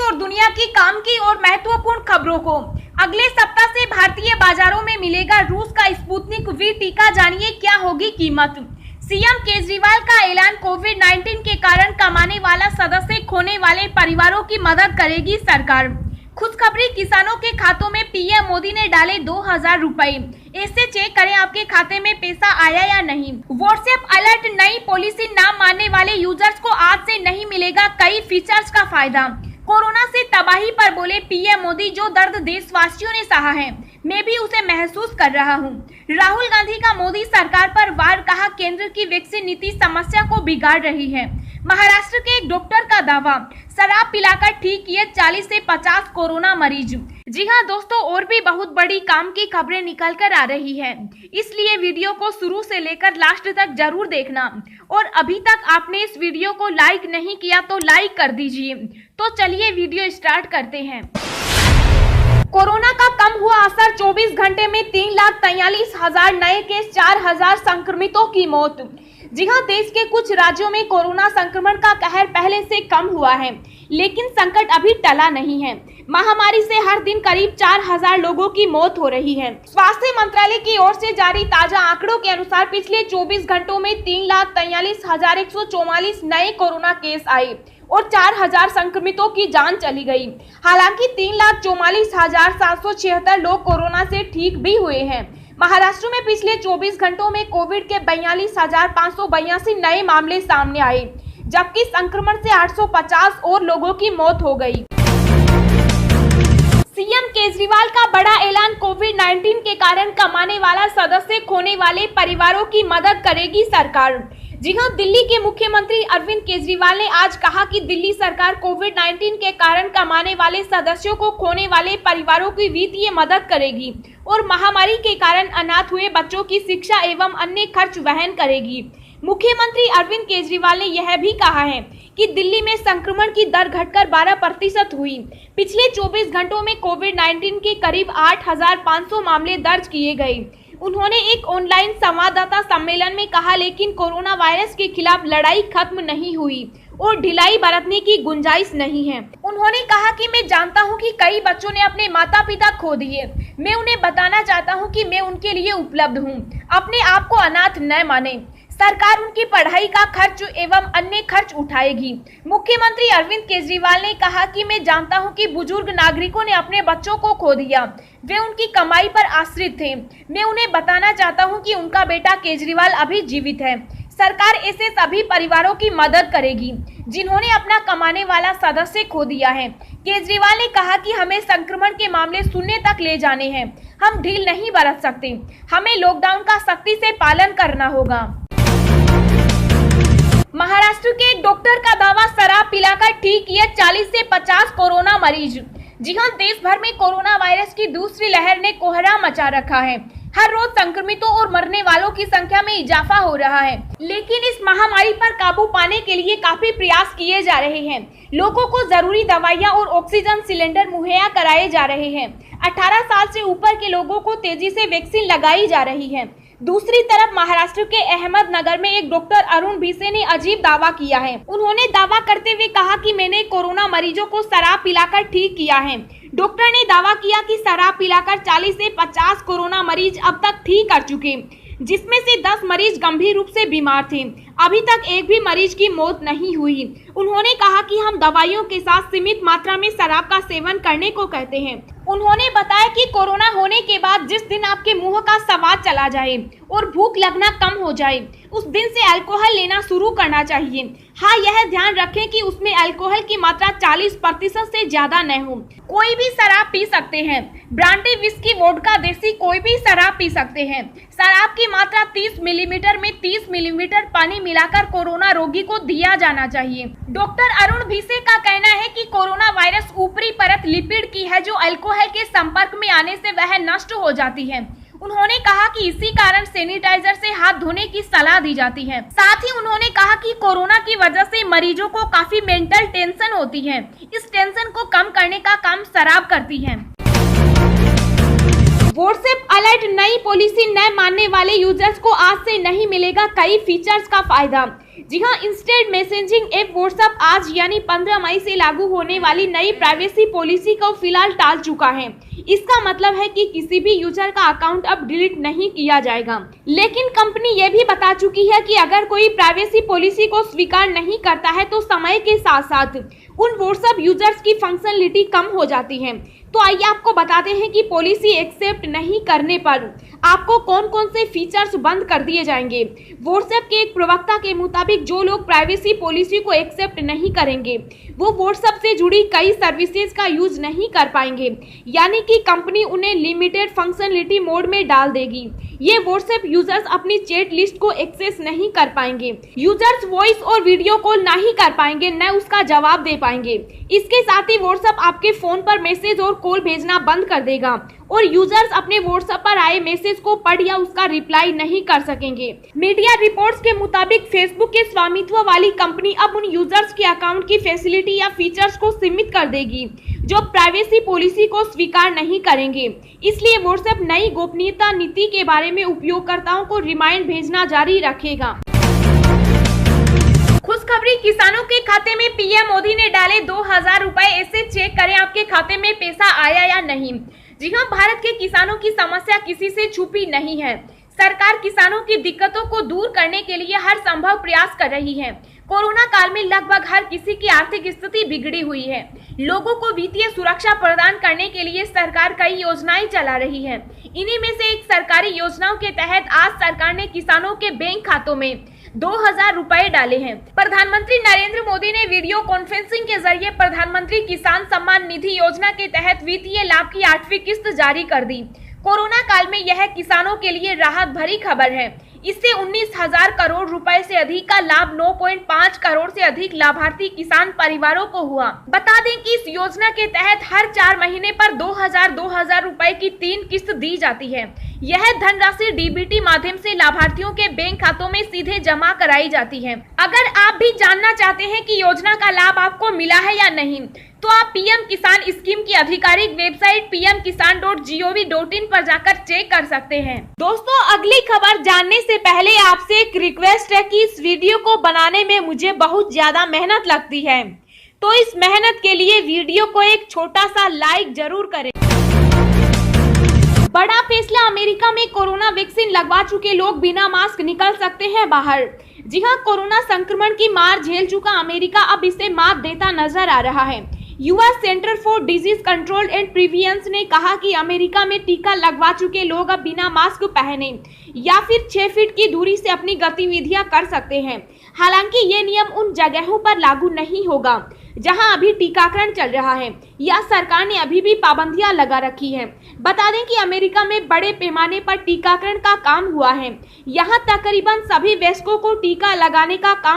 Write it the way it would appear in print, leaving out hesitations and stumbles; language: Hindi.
और दुनिया की काम की और महत्वपूर्ण खबरों को। अगले सप्ताह से भारतीय बाजारों में मिलेगा रूस का स्पुतनिक वी टीका, जानिए क्या होगी कीमत। सीएम केजरीवाल का ऐलान, कोविड-19 के कारण कमाने वाला सदस्य खोने वाले परिवारों की मदद करेगी सरकार। खुशखबरी, किसानों के खातों में पीएम मोदी ने डाले 2000 रुपए। ऐसे चेक करें आपके खाते में पैसा आया या नहीं। व्हाट्सएप अलर्ट, नई पॉलिसी ना मानने वाले यूजर्स को आज से नहीं मिलेगा कई फीचर्स का फायदा। कोरोना से तबाही पर बोले पीएम मोदी, जो दर्द देशवासियों ने सहा है मैं भी उसे महसूस कर रहा हूं। राहुल गांधी का मोदी सरकार पर वार, कहा केंद्र की वैक्सीन नीति समस्या को बिगाड़ रही है। महाराष्ट्र के एक डॉक्टर का दावा, शराब पिलाकर ठीक किए 40 से 50 कोरोना मरीज। जी हां दोस्तों, और भी बहुत बड़ी काम की खबरें निकल कर आ रही है, इसलिए वीडियो को शुरू से लेकर लास्ट तक जरूर देखना। और अभी तक आपने इस वीडियो को लाइक नहीं किया तो लाइक कर दीजिए। तो चलिए वीडियो स्टार्ट करते हैं। कोरोना का कम हुआ असर, 24 घंटे में 3,43,000 नए केस, 4,000 संक्रमितों की मौत। जी हां, देश के कुछ राज्यों में कोरोना संक्रमण का कहर पहले से कम हुआ है, लेकिन संकट अभी टला नहीं है। महामारी से हर दिन करीब 4,000 लोगों की मौत हो रही है। स्वास्थ्य मंत्रालय की ओर से जारी ताजा आंकड़ों के अनुसार पिछले 24 घंटों में 3,43,144 नए कोरोना केस आए और 4,000 संक्रमितों की जान चली गई। हालांकि 3,44,776 लोग कोरोना से ठीक भी हुए हैं। महाराष्ट्र में पिछले 24 घंटों में कोविड के 42,582 नए मामले सामने आए, जबकि संक्रमण से 850 और लोगों की मौत हो गई। सीएम केजरीवाल का बड़ा ऐलान, कोविड-19 के कारण कमाने वाला सदस्य खोने वाले परिवारों की मदद करेगी सरकार। जी हां, दिल्ली के मुख्यमंत्री अरविंद केजरीवाल ने आज कहा कि दिल्ली सरकार कोविड-19 के कारण कमाने वाले सदस्यों को खोने वाले परिवारों की वित्तीय मदद करेगी और महामारी के कारण अनाथ हुए बच्चों की शिक्षा एवं अन्य खर्च वहन करेगी। मुख्यमंत्री अरविंद केजरीवाल ने यह भी कहा है कि दिल्ली में संक्रमण की दर घटकर 12% हुई। पिछले 24 घंटों में कोविड-19 के करीब 8,500 मामले दर्ज किए गए। उन्होंने एक ऑनलाइन संवाददाता सम्मेलन में कहा, लेकिन कोरोना वायरस के खिलाफ लड़ाई खत्म नहीं हुई और ढिलाई बरतने की गुंजाइश नहीं है। उन्होंने कहा कि मैं जानता हूं कि कई बच्चों ने अपने माता पिता खो दिए। मैं उन्हें बताना चाहता हूं कि मैं उनके लिए उपलब्ध हूं। अपने आप को अनाथ न माने। सरकार उनकी पढ़ाई का खर्च एवं अन्य खर्च उठाएगी। मुख्यमंत्री अरविंद केजरीवाल ने कहा कि मैं जानता हूं कि बुजुर्ग नागरिकों ने अपने बच्चों को खो दिया, वे उनकी कमाई पर आश्रित थे। मैं उन्हें बताना चाहता हूं कि उनका बेटा केजरीवाल अभी जीवित है। सरकार ऐसे सभी परिवारों की मदद करेगी जिन्होंने अपना कमाने वाला सदस्य खो दिया है। केजरीवाल ने कहा कि हमें संक्रमण के मामले शून्य तक ले जाने हैं। हम ढील नहीं बरत सकते। हमें लॉकडाउन का सख्ती से पालन करना होगा। महाराष्ट्र के एक डॉक्टर का दावा, शराब पिलाकर ठीक किए 40 से 50 कोरोना मरीज। जी हां, देश भर में कोरोना वायरस की दूसरी लहर ने कोहराम मचा रखा है। हर रोज संक्रमितों और मरने वालों की संख्या में इजाफा हो रहा है, लेकिन इस महामारी पर काबू पाने के लिए काफी प्रयास किए जा रहे हैं। लोगों को जरूरी दवाइयां और ऑक्सीजन सिलेंडर मुहैया कराए जा रहे हैं। 18 साल से ऊपर के लोगों को तेजी से वैक्सीन लगाई जा रही है। दूसरी तरफ महाराष्ट्र के अहमदनगर में एक डॉक्टर अरुण भिसे ने अजीब दावा किया है। उन्होंने दावा करते हुए कहा कि मैंने कोरोना मरीजों को शराब पिलाकर ठीक किया है। डॉक्टर ने दावा किया कि शराब पिलाकर 40 से 50 कोरोना मरीज अब तक ठीक कर चुके, जिसमें से 10 मरीज गंभीर रूप से बीमार थे। अभी तक एक भी मरीज की मौत नहीं हुई। उन्होंने कहा कि हम दवाइयों के साथ सीमित मात्रा में शराब का सेवन करने को कहते हैं। उन्होंने बताया कि कोरोना होने के बाद जिस दिन आपके मुंह का स्वाद चला जाए और भूख लगना कम हो जाए, उस दिन से अल्कोहल लेना शुरू करना चाहिए। हाँ, यह ध्यान रखें कि उसमें अल्कोहल की मात्रा 40% से ज्यादा न हो। कोई भी शराब पी सकते हैं, ब्रांडी, विस्की, वोडका, देसी, कोई भी शराब पी सकते हैं। शराब की मात्रा 30 मिलीलीटर में 30 मिलीलीटर पानी मिलाकर कोरोना रोगी को दिया जाना चाहिए। डॉक्टर अरुण भिसे का कहना है कि कोरोना वायरस ऊपरी परत लिपिड की है, जो अल्कोहल के संपर्क में आने से वह नष्ट हो जाती है। उन्होंने कहा कि इसी कारण सैनिटाइजर से हाथ धोने की सलाह दी जाती है। साथ ही उन्होंने कहा कि कोरोना की वजह से मरीजों को काफी मेंटल टेंशन होती है। इस टेंशन को कम करने का काम शराब करती है। व्हाट्सएप अलर्ट नई पॉलिसी न मानने वाले यूजर्स को आज से नहीं मिलेगा कई फीचर्स का फायदा। जी हां, इंस्टेंट मैसेजिंग ऐप व्हाट्सएप आज यानी 15 मई से लागू होने वाली नई प्राइवेसी पॉलिसी को फिलहाल टाल चुका है। इसका मतलब है कि किसी भी यूजर का अकाउंट अब डिलीट नहीं किया जाएगा। लेकिन कंपनी ये भी बता चुकी है कि अगर कोई प्राइवेसी पॉलिसी को स्वीकार नहीं करता है तो समय के साथ साथ उन व्हाट्सएप यूजर्स की फंक्शनलिटी कम हो जाती है। तो आइए आपको बताते हैं कि पॉलिसी एक्सेप्ट नहीं करने पर आपको कौन कौन से फीचर्स बंद कर दिए जाएंगे। व्हाट्सएप के एक प्रवक्ता के मुताबिक जो लोग प्राइवेसी पॉलिसी को एक्सेप्ट नहीं करेंगे वो व्हाट्सएप से जुड़ी कई सर्विसेज का यूज नहीं कर पाएंगे, यानी कि कंपनी उन्हें लिमिटेड फंक्शनलिटी मोड में डाल देगी। ये व्हाट्सएप यूजर्स अपनी चैट लिस्ट को एक्सेस नहीं कर पाएंगे। यूजर्स वॉइस और वीडियो कॉल नहीं कर पाएंगे, न उसका जवाब दे पाएंगे। इसके साथ ही व्हाट्सएप आपके फोन पर मैसेज और कॉल भेजना बंद कर देगा और यूजर्स अपने व्हाट्सएप पर आए मैसेज को पढ़ या उसका रिप्लाई नहीं कर सकेंगे। मीडिया रिपोर्ट्स के मुताबिक फेसबुक के स्वामित्व वाली कंपनी अब उन यूजर्स के अकाउंट की फैसिलिटी या फीचर्स को सीमित कर देगी जो प्राइवेसी पॉलिसी को स्वीकार नहीं करेंगे। इसलिए व्हाट्सएप नई गोपनीयता नीति के बारे में उपयोगकर्ताओं को रिमाइंड भेजना जारी रखेगा। खुशखबरी, किसानों के खाते में पीएम मोदी ने डाले 2000 रुपए। ऐसे चेक करें आपके खाते में पैसा आया या नहीं। जी हां, भारत के किसानों की समस्या किसी से छुपी नहीं है। सरकार किसानों की दिक्कतों को दूर करने के लिए हर संभव प्रयास कर रही है। कोरोना काल में लगभग हर किसी की आर्थिक स्थिति बिगड़ी हुई है। लोगों को वित्तीय सुरक्षा प्रदान करने के लिए सरकार कई योजनाएं चला रही है। इन्हीं में से एक सरकारी योजनाओं के तहत आज सरकार ने किसानों के बैंक खातों में 2000 रुपए डाले हैं। प्रधानमंत्री नरेंद्र मोदी ने वीडियो कॉन्फ्रेंसिंग के जरिए प्रधानमंत्री किसान सम्मान निधि योजना के तहत वित्तीय लाभ की 8वीं किस्त जारी कर दी। कोरोना काल में यह किसानों के लिए राहत भरी खबर है। इससे 19,000 करोड़ रुपए से अधिक का लाभ 9.5 करोड़ से अधिक लाभार्थी किसान परिवारों को हुआ। बता दें कि इस योजना के तहत हर 4 महीने पर 2000 रुपए की 3 किस्त दी जाती है। यह धनराशि डीबीटी माध्यम से लाभार्थियों के बैंक खातों में सीधे जमा कराई जाती है। अगर आप भी जानना चाहते हैं कि योजना का लाभ आपको मिला है या नहीं, तो आप पीएम किसान स्कीम की आधिकारिक वेबसाइट pmkisan.gov.in पर जाकर चेक कर सकते हैं। दोस्तों, अगली खबर जानने से पहले आपसे एक रिक्वेस्ट है कि इस वीडियो को बनाने में मुझे बहुत ज्यादा मेहनत लगती है, तो इस मेहनत के लिए वीडियो को एक छोटा सा लाइक जरूर करें। बड़ा फैसला, अमेरिका में कोरोना वैक्सीन लगवा चुके लोग बिना मास्क निकल सकते हैं बाहर। जी हां, कोरोना संक्रमण की मार झेल चुका अमेरिका अब इसे मात देता नजर आ रहा है। US centre for disease control and prevention ने कहा कि अमेरिका में टीका लगवा चुके लोग अब बिना मास्क पहने या फिर 6 फीट की दूरी से अपनी गतिविधियां कर सकते हैं। हालांकि ये नियम उन जगहों पर लागू नहीं होगा जहां अभी टीकाकरण चल रहा है या सरकार ने अभी भी पाबंदियां लगा रखी हैं। बता दें कि अमेरिका में बड़े पैमाने पर टीकाकरण का काम हुआ है। यहां तकरीबन सभी वयस्कों को टीका लगाने का काम